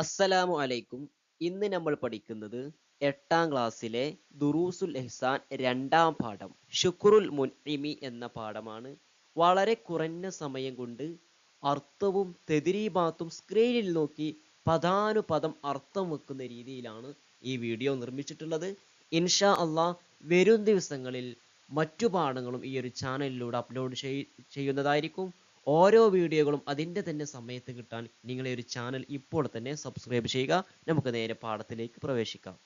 അസ്സലാമു അലൈക്കും. ഇന്ന് നമ്മൾ പഠിക്കുന്നത് 8ാം ക്ലാസ്സിലെ ദുറൂസുൽ ഇഹ്സാൻ 2ാം പാഠം ശുക്റുൽ മുൻഇമി എന്ന പാഠമാണ്. വളരെ കുറഞ്ഞ സമയം കൊണ്ട് അർത്ഥവും തെദ്രീബാത്തും സ്ക്രീനിൽ നോക്കി പദാനുപദം അർത്ഥം വെക്കുന്ന രീതിയിലാണ് ഈ വീഡിയോ നിർമ്മിച്ചിട്ടുള്ളത്. ഇൻഷാ അള്ളാഹ് വരും ദിവസങ്ങളിൽ മറ്റു പാഠങ്ങളും ഈ ഒരു ചാനലിലൂടെ അപ്ലോഡ് ചെയ്യുന്നതായിരിക്കും. ഓരോ വീഡിയോകളും അതിൻ്റെ തന്നെ സമയത്ത് കിട്ടാൻ നിങ്ങളെ ഒരു ചാനൽ ഇപ്പോൾ തന്നെ സബ്സ്ക്രൈബ് ചെയ്യുക. നമുക്ക് നേരെ പാഠത്തിലേക്ക് പ്രവേശിക്കാം.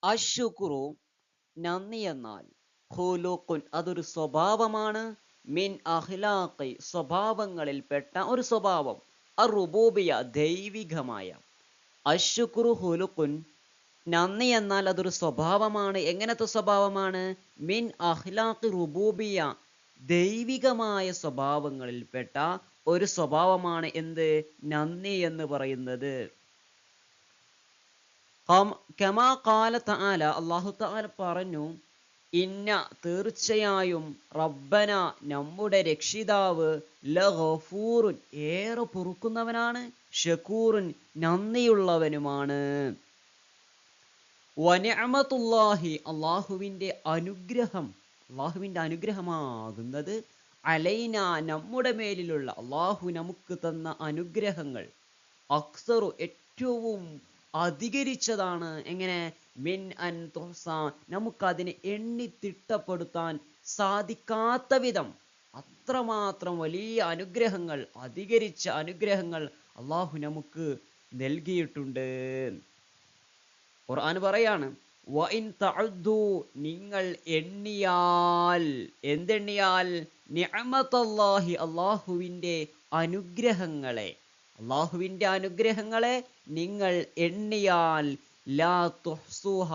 അശ്ശുക്രു നന്ദി എന്നാൽ ഖുലുഖുൻ അതൊരു സ്വഭാവമാണ്, മിൻ അഖ്ലാഖി സ്വഭാവങ്ങളിൽപ്പെട്ട ഒരു സ്വഭാവം, അറുബൂബിയ ദൈവികമായ. അശ്ശുക്രു ഖുലുഖുൻ നന്ദി എന്നാൽ അതൊരു സ്വഭാവമാണ്. എങ്ങനത്തെ സ്വഭാവമാണ്? മിൻ അഖ്ലാഖി റുബൂബിയ ദൈവികമായ സ്വഭാവങ്ങളിൽപ്പെട്ട ഒരു സ്വഭാവമാണ് എന്ത്? നന്ദി എന്ന് പറയുന്നത്. കമാ ഖാല തആല അല്ലാഹു തആല പറഞ്ഞു, ഇന്ന തീർച്ചയായും റബ്ബന നമ്മുടെ രക്ഷിതാവ് ലഗഫൂറുൻ ഏറെ പൊറുക്കുന്നവനാണ്, ഷക്കൂറുൻ നന്ദിയുള്ളവനുമാണ്. വനിഅമത്തുല്ലാഹി അല്ലാഹുവിൻ്റെ അനുഗ്രഹമാകുന്നത് അലൈന നമ്മുടെ മേലിലുള്ള അല്ലാഹു നമുക്ക് തന്ന അനുഗ്രഹങ്ങൾ അക്സറു ഏറ്റവും അധികരിച്ചതാണ്. എങ്ങനെ? മിൻ അൻ തുഹ്സ നമുക്കതിനെ എണ്ണി തിട്ടപ്പെടുത്താൻ സാധിക്കാത്ത വിധം അത്രമാത്രം വലിയ അനുഗ്രഹങ്ങൾ, അധികരിച്ച അനുഗ്രഹങ്ങൾ അല്ലാഹു നമുക്ക് നൽകിയിട്ടുണ്ട്. ഖുർആൻ പറയാണ്, വഇൻ തഅദ്ദു നിങ്ങൾ എണ്ണിയാൽ, എന്തെണ്ണിയാൽ? നിഅമത്തല്ലാഹി അല്ലാഹുവിൻ്റെ അനുഗ്രഹങ്ങളെ നിങ്ങൾ എണ്ണിയാൽ ലാ തുഹ്സുഹ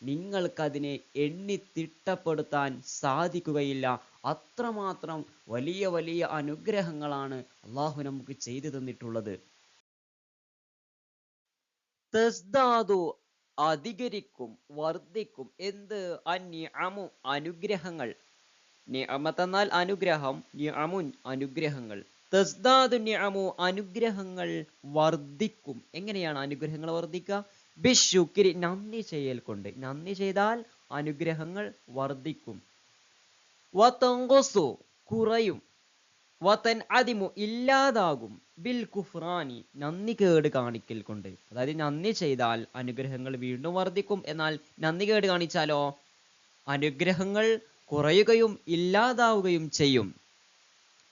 നിങ്ങൾക്കതിനെ എണ്ണി തിട്ടപ്പെടുത്താൻ സാധിക്കുകയില്ല. അത്രമാത്രം വലിയ വലിയ അനുഗ്രഹങ്ങളാണ് അല്ലാഹു നമുക്ക് ചെയ്തു തന്നിട്ടുള്ളത്. തസ്ദാദു അധികരിക്കും, വർദ്ധിക്കും. എന്ത്? അനിഅമു അനുഗ്രഹങ്ങൾ. നിഅമത്ത് എന്നാൽ അനുഗ്രഹം, നിഅമുൻ അനുഗ്രഹങ്ങൾ. തസ്ദാദു നിഅമു അനുഗ്രഹങ്ങൾ വർദ്ധിക്കും. എങ്ങനെയാണ് അനുഗ്രഹങ്ങൾ വർദ്ധിക്കുക? ബിശുക്രി നന്ദി ചെയ്യൽ കൊണ്ട്. നന്ദി ചെയ്താൽ അനുഗ്രഹങ്ങൾ വർദ്ധിക്കും. വതൻഖുസു കുറയും, വതൻഅദിമു ഇല്ലാതാകും, ബിൽ കുഫ്രാനി നന്ദി കേട് കാണിക്കൽ കൊണ്ട്. അതായത് നന്ദി ചെയ്താൽ അനുഗ്രഹങ്ങൾ വീണ്ടും വർദ്ധിക്കും, എന്നാൽ നന്ദി കേട് കാണിച്ചാലോ അനുഗ്രഹങ്ങൾ കുറയുകയും ഇല്ലാതാവുകയും ചെയ്യും.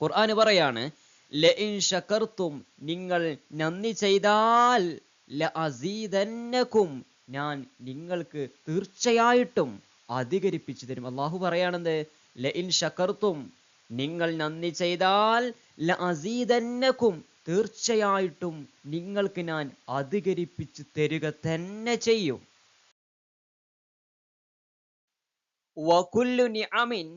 ഖുർആൻ പറയാണ്, ലഇൻ ശകർത്തും നിങ്ങൾ നന്ദി ചെയ്താൽ ലഅസീദന്നകും ഞാൻ നിങ്ങൾക്ക് തീർച്ചയായിട്ടും അധികരിപ്പിച്ചു തരും. അല്ലാഹു പറയാണെന്ത്? ലഇൻ ശകർത്തും നിങ്ങൾ നന്ദി ചെയ്താൽ ലഅസീദന്നകും തീർച്ചയായിട്ടും നിങ്ങൾക്ക് ഞാൻ അധികരിപ്പിച്ചു തരുക തന്നെ ചെയ്യും. വകുല്ലു നിഅമിൻ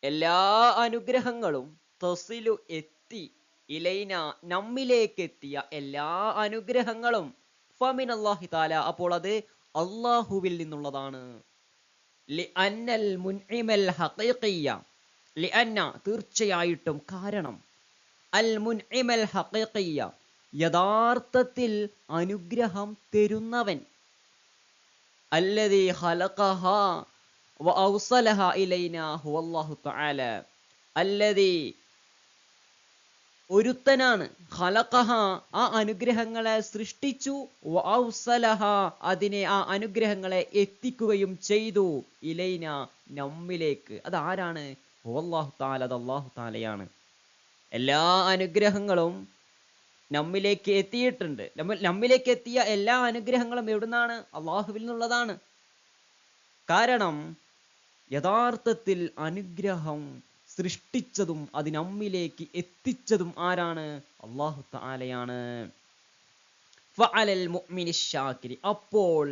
എല്ലാ അനുഗ്രഹങ്ങളും തസിലു എത്തി, ഇലൈന നമ്മിലേക്ക് എത്തിയ എല്ലാ അനുഗ്രഹങ്ങളും ഫമിനല്ലാഹി തആല അപ്പോൾ അത് അല്ലാഹുവിൽ നിന്നുള്ളതാണ്. ലിഅന്നൽ മുൻഇമൽ ഹഖീഖിയ ലിഅന്ന തീർച്ചയായിട്ടും, കാരണം അൽ മുൻഇമൽ ഹഖീഖിയ യഥാർത്ഥത്തിൽ അനുഗ്രഹം തരുന്നവൻ, അല്ലദീ ഖലഖഹാ വഔസലഹ ഇലൈന ഹുവല്ലാഹു തആല അല്ലദീ ഒരുത്തനാണ്, ഖലഖഹ ആ അനുഗ്രഹങ്ങളെ സൃഷ്ടിച്ചു, വഔസലഹ അതിനെ ആ അനുഗ്രഹങ്ങളെ എത്തിക്കുകയും ചെയ്തു, ഇലൈന നമ്മിലേക്ക്. അതാരാണ്? ഹുവല്ലാഹു തആല, അത് അല്ലാഹു തആലയാണ്. എല്ലാ അനുഗ്രഹങ്ങളും നമ്മിലേക്ക് എത്തിയിട്ടുണ്ട്. നമ്മിലേക്ക് എത്തിയ എല്ലാ അനുഗ്രഹങ്ങളും എവിടുന്നാണ്? അല്ലാഹുവിൽ നിന്നുള്ളതാണ്. കാരണം യഥാർത്ഥത്തിൽ അനുഗ്രഹം സൃഷ്ടിച്ചതും അത് നമ്മിലേക്ക് എത്തിച്ചതും ആരാണ്? അല്ലാഹു തആലയാണ്. ഫഅലൽ മുഅ്മിനി ശാകിരി അപ്പോൾ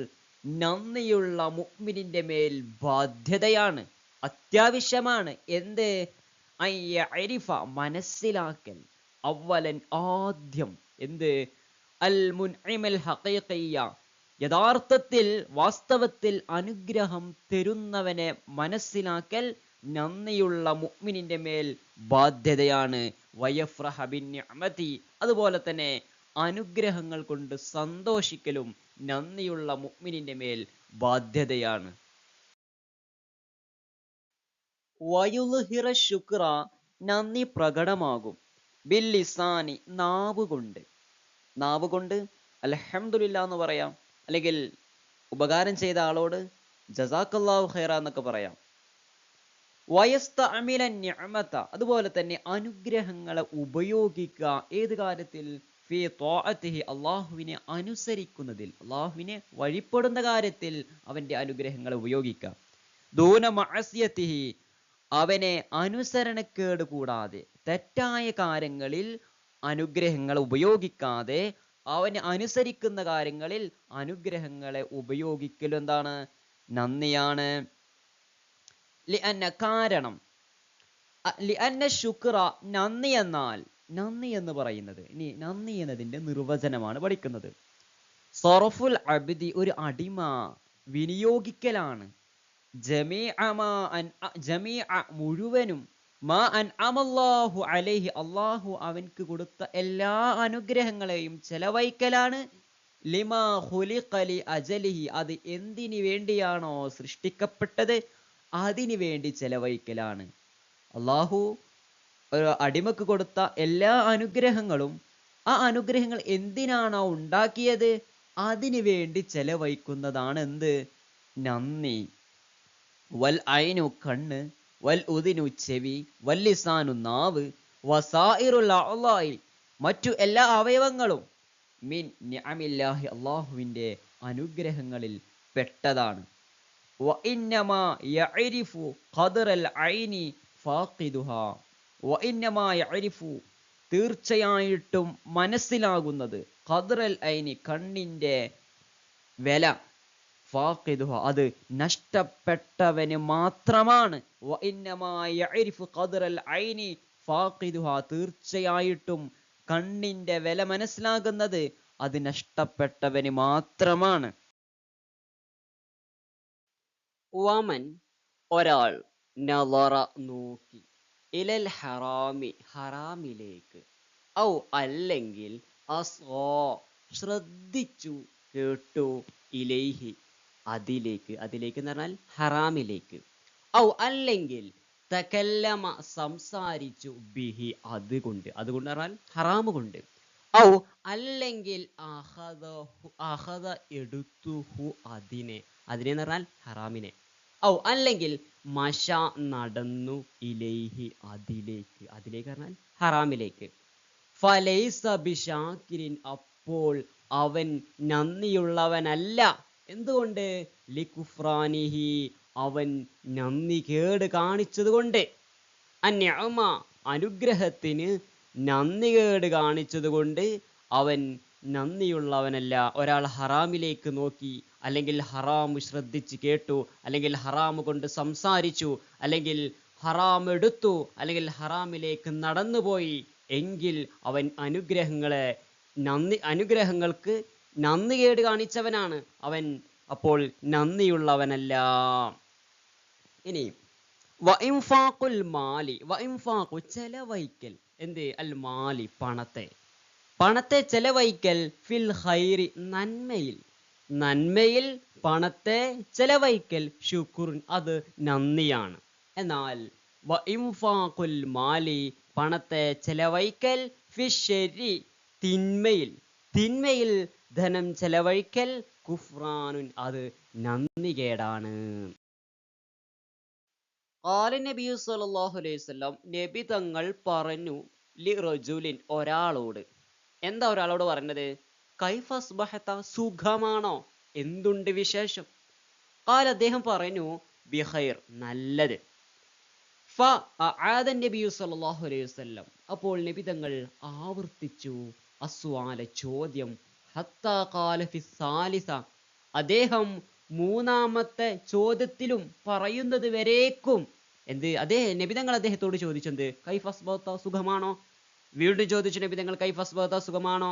നന്ദിയുള്ള മുഅ്മിനിന്റെ മേൽ ബാധ്യതയാണ്, അത്യാവശ്യമാണ്. എന്ത്? അയ്യഅരിഫ മനസ്സിലാക്കൽ, അവലൻ ആദ്യം. എന്ത്? അൽ മുൻഇമൽ ഹഖീഖിയ യഥാർത്ഥത്തിൽ വാസ്തവത്തിൽ അനുഗ്രഹം തരുന്നവനെ മനസ്സിലാക്കൽ നന്ദിയുള്ള മുഅ്മിനിന്റെ മേൽ ബാധ്യതയാണ്. വയഫ്രഹ ബിന്നിഅമതി അതുപോലെ തന്നെ അനുഗ്രഹങ്ങൾ കൊണ്ട് സന്തോഷിക്കലും നന്ദിയുള്ള മുഅ്മിനിന്റെ മേൽ ബാധ്യതയാണ്. വയുൽഹിറ ശുക്ര, നന്ദി പ്രകടമാകും. ബിൽ ലിസാനി, നാവ് കൊണ്ട് അൽഹംദുലില്ലാ എന്ന് പറയാം, അല്ലെങ്കിൽ ഉപകാരം ചെയ്ത ആളോട് ജസാക്കല്ലാഹു ഖൈറ എന്നൊക്കെ പറയാം. വയസ്തഅമില നിഅമത, അതുപോലെ തന്നെ അനുഗ്രഹങ്ങളെ ഉപയോഗിക്കുക. ഏത് കാര്യത്തിൽ? ഫീ ത്വാഅതിഹി, അള്ളാഹുവിനെ അനുസരിക്കുന്നതിൽ, അള്ളാഹുവിനെ വഴിപ്പെടുന്ന കാര്യത്തിൽ അവന്റെ അനുഗ്രഹങ്ങളെ ഉപയോഗിക്കുക. ദൂന മഅസിയതിഹി, അവനെ അനുസരണക്കേട് കൂടാതെ തെറ്റായ കാര്യങ്ങളിൽ അനുഗ്രഹങ്ങളെ ഉപയോഗിക്കാതെ അവനെ അനുസരിക്കുന്ന കാര്യങ്ങളിൽ അനുഗ്രഹങ്ങളെ ഉപയോഗിക്കലും എന്താണ്? നന്ദിയാണ്. ലിഅന്ന, കാരണം, ലിഅന്ന ശുക്ര, നന്ദി എന്നാൽ, നന്ദി എന്ന് പറയുന്നത്, ഇനി നന്ദി എന്നതിന്റെ നിർവചനമാണ് പഠിക്കുന്നത്. സറഫുൽ അബ്ദി, ഒരു അടിമ വിനിയോഗിക്കലാണ്. മുഴുവനും, മാ അൻഅമല്ലാഹു അലൈഹി, അള്ളാഹു അവൻക്ക് കൊടുത്ത എല്ലാ അനുഗ്രഹങ്ങളെയും ചെലവഴിക്കലാണ്. ലിമാ ഖുലിഖ ലി അജലിഹി, അത് എന്തിനു വേണ്ടിയാണോ സൃഷ്ടിക്കപ്പെട്ടത് അതിനു വേണ്ടി ചെലവഴിക്കലാണ്. അള്ളാഹു ഒരു അടിമക്ക് കൊടുത്ത എല്ലാ അനുഗ്രഹങ്ങളും ആ അനുഗ്രഹങ്ങൾ എന്തിനാണോ ഉണ്ടാക്കിയത് അതിനു വേണ്ടി ചെലവഴിക്കുന്നതാണ് എന്ത്? നന്ദി. വൽ ഐനു, കണ്ണ്, വൽ ഉദിനു, ചെവി, വൽ ലിസാനു, നാവ്, വസായിറുൽ അഅ്ളാഇ, മറ്റു എല്ലാ അവയവങ്ങളും, മിൻ നിഅമില്ലാഹി, അള്ളാഹുവിന്റെ അനുഗ്രഹങ്ങളിൽ പെട്ടതാണ്. വഇന്നമാ യഅരിഫു ഖദറൽ ഐനി ഫാഖിദുഹാ, വഇന്നമാ യഅരിഫു, തീർച്ചയായിട്ടും മനസ്സിലാകുന്നത്, ഖദറൽ ഐനി, കണ്ണിന്റെ വില, ഫാഖിദുഹ, അത് നഷ്ടപ്പെട്ടവന് മാത്രമാണ്. വഇന്നമാ യഅരിഫു ഖദറൽ ഐനി ഫാഖിദുഹ, തീർച്ചയായിട്ടും കണ്ണിന്റെ വില മനസ്സിലാകുന്നത് അത് നഷ്ടപ്പെട്ടവന് മാത്രമാണ്. വമൻ, ഒരാൾ, നളറ, നോക്കി, ഇലൽ ഹറാമി, ഹറാമിലേക്ക്, ഔ അല്ലെങ്കിൽ, അസ്ഗാ, ശ്രദ്ധിച്ചു, കേട്ടു, ഇലൈഹി, അതിലേക്ക്, അതിലേക്ക് എന്ന് പറഞ്ഞാൽ ഹറാമിലേക്ക്, ഔ അല്ലെങ്കിൽ, തകല്ലമ, സംസാരിച്ചു, ബിഹി, അതുകൊണ്ട്, അതുകൊണ്ട് പറഞ്ഞാൽ ഹറാമ് കൊണ്ട്, ഔ അല്ലെങ്കിൽ, അഖദ, എടുത്തുഹു, അതിനെ, അതിനെ എന്ന് പറഞ്ഞാൽ ഹറാമിനെ, ഔ അല്ലെങ്കിൽ, മഷ, നടന്നു, ഇലൈഹി, അതിലേക്ക്, അതിലേക്ക് പറഞ്ഞാൽ ഹറാമിലേക്ക്, ഫലൈസ ബിശാക്കിരിൻ, അപ്പോൾ അവൻ നന്ദിയുള്ളവനല്ല. എന്തുകൊണ്ട്? ലികുഫ്രാനിഹി, അവൻ നന്ദി കേട് കാണിച്ചത് കൊണ്ട്. അന്യഅമ, അനുഗ്രഹത്തിന് നന്ദി കേട് കാണിച്ചത് കൊണ്ട് അവൻ നന്ദിയുള്ളവനല്ല. ഒരാൾ ഹറാമിലേക്ക് നോക്കി, അല്ലെങ്കിൽ ഹറാമ് ശ്രദ്ധിച്ച് കേട്ടു, അല്ലെങ്കിൽ ഹറാമ് കൊണ്ട് സംസാരിച്ചു, അല്ലെങ്കിൽ ഹറാം എടുത്തു, അല്ലെങ്കിൽ ഹറാമിലേക്ക് നടന്നുപോയി എങ്കിൽ അവൻ അനുഗ്രഹങ്ങൾക്ക് നന്ദി കേട് കാണിച്ചവനാണ്. അവൻ അപ്പോൾ നന്ദിയുള്ളവനല്ല. ഇനി വഇൻഫാഖുൽ മാലി, വഇൻഫാഖു, ചെലവഴിക്കൽ, എന്ത്? അൽ മാലി, പണത്തെ ചെലവഴിക്കൽ, ഫിൽ ഖൈരി, നന്മയിൽ പണത്തെ ചെലവഴിക്കൽ, ശുക്റുൻ, അത് നന്ദിയാണ്. എന്നാൽ വഇൻഫാഖുൽ മാലി, പണത്തെ ചെലവഴിക്കൽ, ഫിശ്ശരി, തിന്മയിൽ ധനം ചെലവഴിക്കൽ, കുഫ്രാനുൻ, അത് നന്ദികേടാണ്. ഖാല നബി സല്ലല്ലാഹു അലൈഹി വസല്ലം, നബി തങ്ങൾ പറഞ്ഞു, ലിറജുലിൻ, ഒരാളോട്. എന്താ ഒരാളോട് പറഞ്ഞത്? കൈഫ അസ്ബഹത, സുഖമാണോ, എന്തുണ്ട് വിശേഷം? ഖാല, അദ്ദേഹം പറഞ്ഞു, ബിഖൈർ, നല്ലത്. ഫഅആദ നബി സല്ലല്ലാഹു അലൈഹി വസല്ലം, അപ്പോൾ നബി തങ്ങൾ ആവർത്തിച്ചു അസ്വാല, ചോദ്യം, ഹത്താ ഖാല ഫി സാലിസ, അദ്ദേഹം മൂന്നാമത്തെ ചോദ്യത്തിലും പറയുന്നത് വരേക്കും എന്ത്? നബി തങ്ങൾ അദ്ദേഹത്തോട് ചോദിച്ചെന്ത്? കൈഫ അസ്ബഹത, സുഖമാണോ? വീണ്ടും ചോദിച്ചു നബി തങ്ങൾ, കൈഫ അസ്ബഹത, സുഖമാണോ?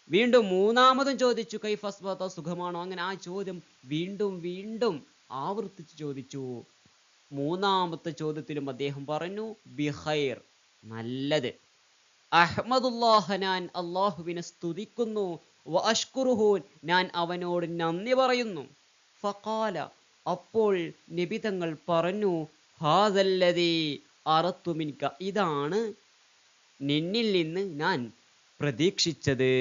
വീണ്ടും മൂന്നാമതും ചോദിച്ചു, കൈഫ അസ്ബഹത, സുഖമാണോ? അങ്ങനെ ആ ചോദ്യം വീണ്ടും വീണ്ടും ആവർത്തിച്ച് ചോദിച്ചു. മൂന്നാമത്തെ ചോദ്യത്തിലും അദ്ദേഹം പറഞ്ഞു, ബിഖൈർ, നല്ലത്. അഹ്മദുല്ലാഹ ഞാൻ അള്ളാഹുവിനെ സ്തുതിക്കുന്നു, വ അഷ്കുറുഹു ഞാൻ അവനോട് നന്ദി പറയുന്നു. ഫഖാല അപ്പോൾ നബി തങ്ങൾ പറഞ്ഞു, ഹാദല്ലദീ അറത്തു മിൻക ഇതാണ് നിന്നിൽ നിന്ന് ഞാൻ പ്രതീക്ഷിച്ചത്,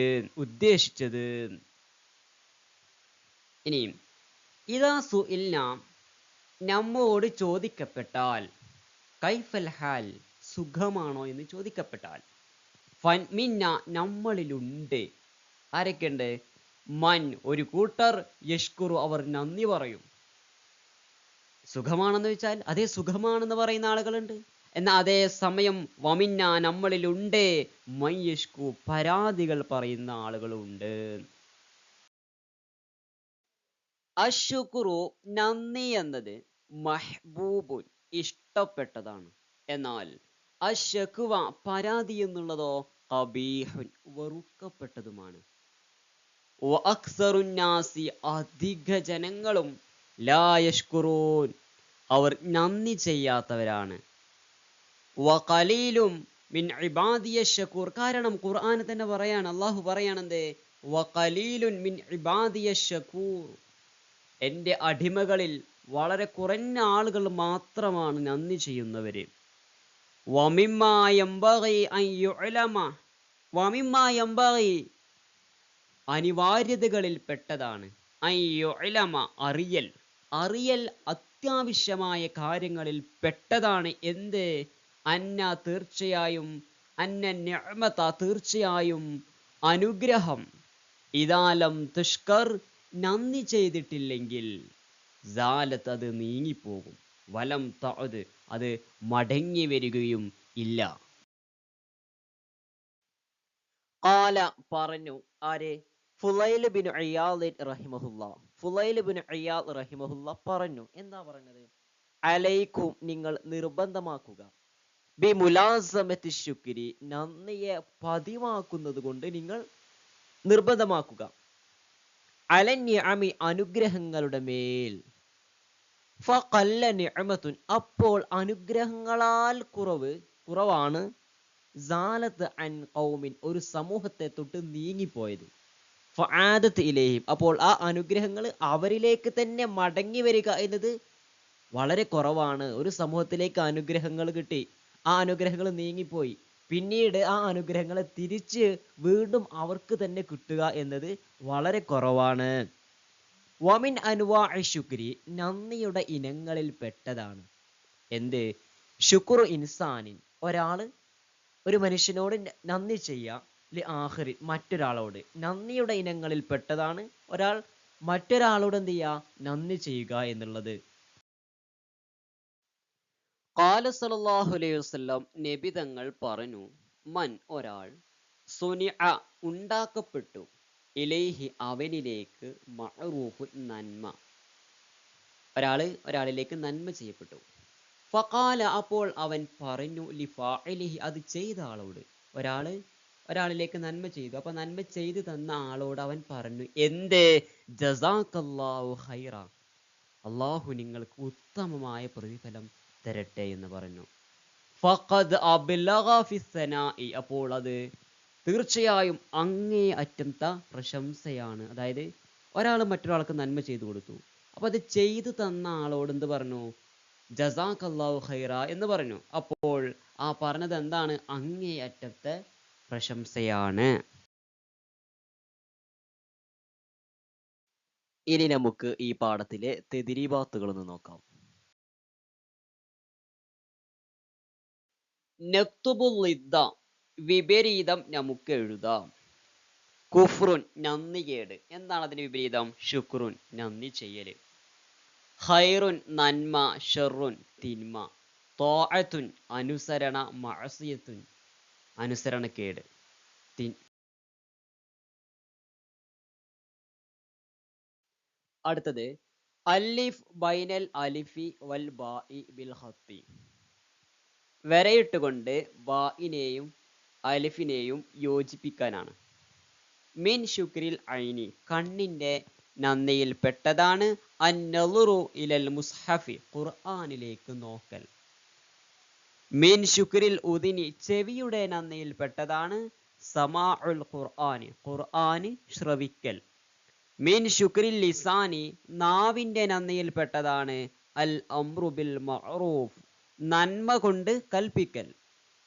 ഉദ്ദേശിച്ചത്. ഇനിയും ഇദാ സുഇൽന നമ്മോട് ചോദിക്കപ്പെട്ടാൽ, കൈഫൽ ഹാൽ സുഖമാണോ എന്ന് ചോദിക്കപ്പെട്ടാൽ, ഫൻ മിന്ന നമ്മളിലുണ്ട്, ആരൊക്കെയുണ്ട്? മൻ ഒരു കൂട്ടർ, യഷ്കുറു അവർ നന്ദി പറയും. സുഖമാണെന്ന് വെച്ചാൽ അതേ സുഖമാണെന്ന് പറയുന്ന ആളുകളുണ്ട്. എന്നാൽ അതേ സമയം വമിന്ന നമ്മളിലുണ്ട് മൻ യഷ്കു പരാതികൾ പറയുന്ന ആളുകളുണ്ട്. അശ്ശുക്രു നന്ദി എന്നത് മഹ്ബൂബുൻ ഇഷ്ടപ്പെട്ടതാണ്. എന്നാൽ അശ്ശക്വ പരാതി എന്നുള്ളതോ ഖബീഹുൻ വെറുക്കപ്പെട്ടതുമാണ്. വഅക്സറുന്നാസി അധിക ജനങ്ങളും ലാ യഷ്കുറൂൻ അവർ നന്ദി ചെയ്യാത്തവരാണ്. വഖലീലും മിൻ ഇബാദിയ ശകൂർ കാരണം ഖുർആൻ തന്നെ പറയാണ്, അള്ളാഹു പറയാണെന്തേ വഖലീലുൻ മിൻ ഇബാദിയ ശകൂർ എൻ്റെ അടിമകളിൽ വളരെ കുറഞ്ഞ ആളുകൾ മാത്രമാണ് നന്ദി ചെയ്യുന്നവര്. വമിമ്മാ യംബഗി അൻ യുഅലമ വമിമ്മാ യംബഗി അനിവാര്യതകളിൽ പെട്ടതാണ്. അൻ യുഅലമ അറിയൽ അത്യാവശ്യമായ കാര്യങ്ങളിൽ പെട്ടതാണ്. എന്ത്? അന്ന തീർച്ചയായും, അന്ന നിഅമത തീർച്ചയായും അനുഗ്രഹം, ഇദാലം തുഷ്കർ നന്ദി ചെയ്തിട്ടില്ലെങ്കിൽ, സാലത്ത് അത് നീങ്ങിപ്പോകും, വലം തഅദ് അത് മടങ്ങി വരികയും ഇല്ല. ഖാല പറഞ്ഞു, ആരെ? ഫുളൈൽ ബിൻ ഇയാദ് റഹിമഹുല്ലാ. ഫുളൈൽ ബിൻ ഇയാദ് റഹിമഹുല്ലാ പറഞ്ഞു. എന്താ പറഞ്ഞത്? അലൈക്കും നിങ്ങൾ നിർബന്ധമാക്കുക, ബി മുലാസമത്തി ശുക്രി നന്ദിയെ പതിവാക്കുന്നത് കൊണ്ട് നിങ്ങൾ നിർബന്ധമാക്കുക, അലന്യഅമി അനുഗ്രഹങ്ങളുടെ മേൽ, ഫഖല്ല നിഅമത്തുൻ അപ്പോൾ അനുഗ്രഹങ്ങളാൽ കുറവാണ്, സാലത്ത് അൻ ഖൗമിൻ ഒരു സമൂഹത്തെ തൊട്ട് നീങ്ങിപ്പോയത്, ഫആദത്ത് ഇലൈഹിം അപ്പോൾ ആ അനുഗ്രഹങ്ങൾ അവരിലേക്ക് തന്നെ മടങ്ങി വരിക എന്നത് വളരെ കുറവാണ്. ഒരു സമൂഹത്തിലേക്ക് അനുഗ്രഹങ്ങൾ കിട്ടി, ആ അനുഗ്രഹങ്ങൾ നീങ്ങിപ്പോയി, പിന്നീട് ആ അനുഗ്രഹങ്ങളെ തിരിച്ച് വീണ്ടും അവർക്ക് തന്നെ കിട്ടുക എന്നത് വളരെ കുറവാണ്. വമിൻ അൻവാഇ ശുക്രി നന്ദിയുടെ ഇനങ്ങളിൽ പെട്ടതാണ്. എന്ത്? ശുക്രു ഇൻസാനിൻ ഒരു മനുഷ്യനോട് നന്ദി ചെയ്യുക, ലി ആഖിരി മറ്റൊരാളോട്. നന്ദിയുടെ ഇനങ്ങളിൽ പെട്ടതാണ് ഒരാൾ മറ്റൊരാളോട് എന്ത് ചെയ്യുക? നന്ദി ചെയ്യുക എന്നുള്ളത്. ഖാല സല്ലല്ലാഹു അലൈഹി വസല്ലം നബി തങ്ങൾ പറഞ്ഞു, മൻ ഒരാൾ, സുനിഅ ഉണ്ടാക്കപ്പെട്ടു, ഇലൈഹി അവനിലേക്ക്, മഅറൂഫ് നന്മ ഒരാളിലേക്ക് നന്മ ചെയ്യപ്പെട്ടു, ഫഖാല അപ്പോൾ അവൻ പറഞ്ഞു, ലിഫാഇലിഹി അത് ചെയ്ത ആളോട്, ഒരാളിലേക്ക് നന്മ ചെയ്തു, അപ്പൊ നന്മ ചെയ്തു തന്ന ആളോട് അവൻ പറഞ്ഞു, എന്ത്? ജസാക്കല്ലാഹു ഖൈറ അള്ളാഹു നിങ്ങൾക്ക് ഉത്തമമായ പ്രതിഫലം തരട്ടെ എന്ന് പറഞ്ഞു. ഫഖദ് അബ്ലഗ ഫിസ്സനാഇ അപ്പോൾ അത് തീർച്ചയായും അങ്ങേ അറ്റത്തെ പ്രശംസയാണ്. അതായത് ഒരാൾ മറ്റൊരാൾക്ക് നന്മ ചെയ്തു കൊടുത്തു, അപ്പൊ അത് ചെയ്തു തന്ന ആളോട് എന്ത് പറഞ്ഞു? ജസാക്കല്ലാഹു ഖൈറ എന്ന് പറഞ്ഞു. അപ്പോൾ ആ പറഞ്ഞത് എന്താണ്? അങ്ങേ അറ്റത്തെ പ്രശംസയാണ്. ഇനി നമുക്ക് ഈ പാഠത്തിലെ തെദിരീബാത്തുകളൊന്ന് നോക്കാം. നക്തുബുൽ ളിദ്ദ വിപരീതം നമുക്ക് എഴുതാം. കുഫ്റുൻ നന്ദികേട്. എന്താണ് അതിന്റെ വിപരീതം? ശുക്രുൻ നന്ദി ചെയ്യല്. ഖൈറുൻ നന്മ, ഷർറുൻ തിന്മ, ത്വാഅത്തുൻ അനുസരണ, മഅസിയത്തുൻ അനുസരണക്കേട്. അടുത്തത് അലിഫ് ബൈനൽ അലിഫി വൽ ബാഇ ബിൽ ഖത്തി വരയിട്ടുകൊണ്ട് ബാഇനെയും അലിഫിനെയും യോജിപ്പിക്കാനാണ്. മിൻ ശുക്രിൽ ഐനി കണ്ണിന്റെ നന്ദിയിൽ പെട്ടതാണ്. അന്നളുറു ഇലൽ മുസ്ഹഫി ഖുർആനിലേക്ക് നോക്കൽ. മിൻ ശുക്രിൽ ഉദിനി ചെവിയുടെ നന്ദിയിൽപ്പെട്ടതാണ് സമാഉൽ ഖുർആൻ ഖുർആൻ ശ്രവിക്കൽ. മിൻ ശുക്രിൽ ലിസാനി നാവിന്റെ നന്ദിയിൽപ്പെട്ടതാണ് അൽ അംറു ബിൽ മഅറൂഫ് നന്മ കൊണ്ട് കൽപ്പിക്കൽ.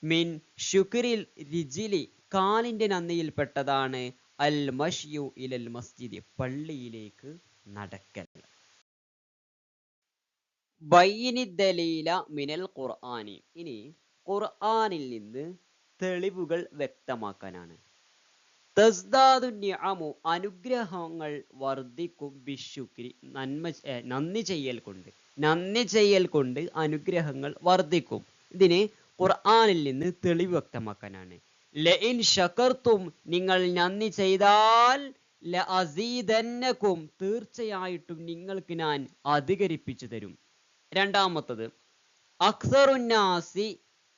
മിൻ ശുക്രിൽ റിജിലി കാലിന്റെ നന്ദിയിൽപ്പെട്ടതാണ് അൽ മഷ്യു ഇലൽ മസ്ജിദ് പള്ളിയിലേക്ക് നടക്കൽ. ബയ്യിനി ദലീല മിനൽ ഖുർആനി ഇനി ഖുർആനിൽ നിന്ന് തെളിവുകൾ വ്യക്തമാക്കാനാണ്. തസ്ദാദു നിഅമു അനുഗ്രഹങ്ങൾ വർദ്ധിക്കും ബിശുക്രി നന്ദി ചെയ്യൽ കൊണ്ട് അനുഗ്രഹങ്ങൾ വർദ്ധിക്കും. ഇതിന് ഖുർആനിൽ നിന്ന് തെളിവ് വ്യക്തമാക്കാനാണ്. ലഇൻ ശകർത്തും നിങ്ങൾ നന്ദി ചെയ്താൽ ലഅസീദന്നകും തീർച്ചയായിട്ടും നിങ്ങൾക്ക് ഞാൻ അധികരിപ്പിച്ചു തരും. രണ്ടാമത്തത് അക്സറുന്നാസി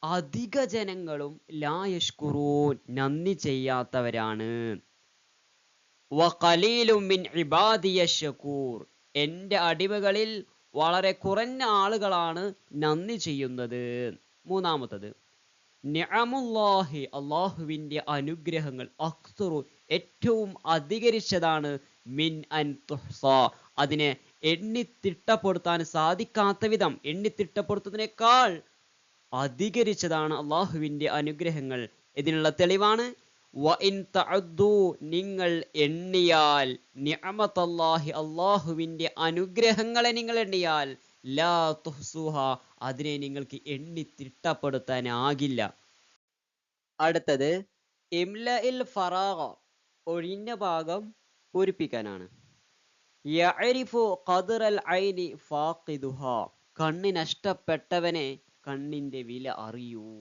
അധിക ജനങ്ങളും ലാ യഷ്കുറൂൻ നന്ദി ചെയ്യാത്തവരാണ്. വഖലീലും മിൻ ഇബാദിയ ശകൂർ എൻ്റെ അടിമകളിൽ വളരെ കുറഞ്ഞ ആളുകളാണ് നന്ദി ചെയ്യുന്നത്. മൂന്നാമത്തത് നിഅമുല്ലാഹി അള്ളാഹുവിൻ്റെ അനുഗ്രഹങ്ങൾ അക്സറു ഏറ്റവും അധികരിച്ചതാണ് മിൻ അൻ തുഹ്സ അതിനെ എണ്ണിത്തിട്ടപ്പെടുത്താൻ സാധിക്കാത്ത വിധം എണ്ണിത്തിട്ടപ്പെടുത്തുന്നതിനേക്കാൾ അധികരിച്ചതാണ് അള്ളാഹുവിൻ്റെ അനുഗ്രഹങ്ങൾ. ഇതിനുള്ള തെളിവാണ് വഇൻ തഅദ്ദു നിങ്ങൾ എണ്ണിയാൽ നിഅമത്തല്ലാഹി അള്ളാഹുവിൻ്റെ അനുഗ്രഹങ്ങളെ നിങ്ങൾ എണ്ണിയാൽ ലാ തുഹ്സുഹ അതിനെ നിങ്ങൾക്ക് എണ്ണിത്തിട്ടപ്പെടുത്താനാകില്ല. അടുത്തത് ഇംലഇൽ ഫറാഗ ഒഴിഞ്ഞ ഭാഗം പൂരിപ്പിക്കാനാണ്. യഅരിഫു ഖദ്റൽ ഐനി ഫാഖിദുഹ കണ്ണ് നഷ്ടപ്പെട്ടവനെ കണ്ണിന്റെ വില അറിയൂ.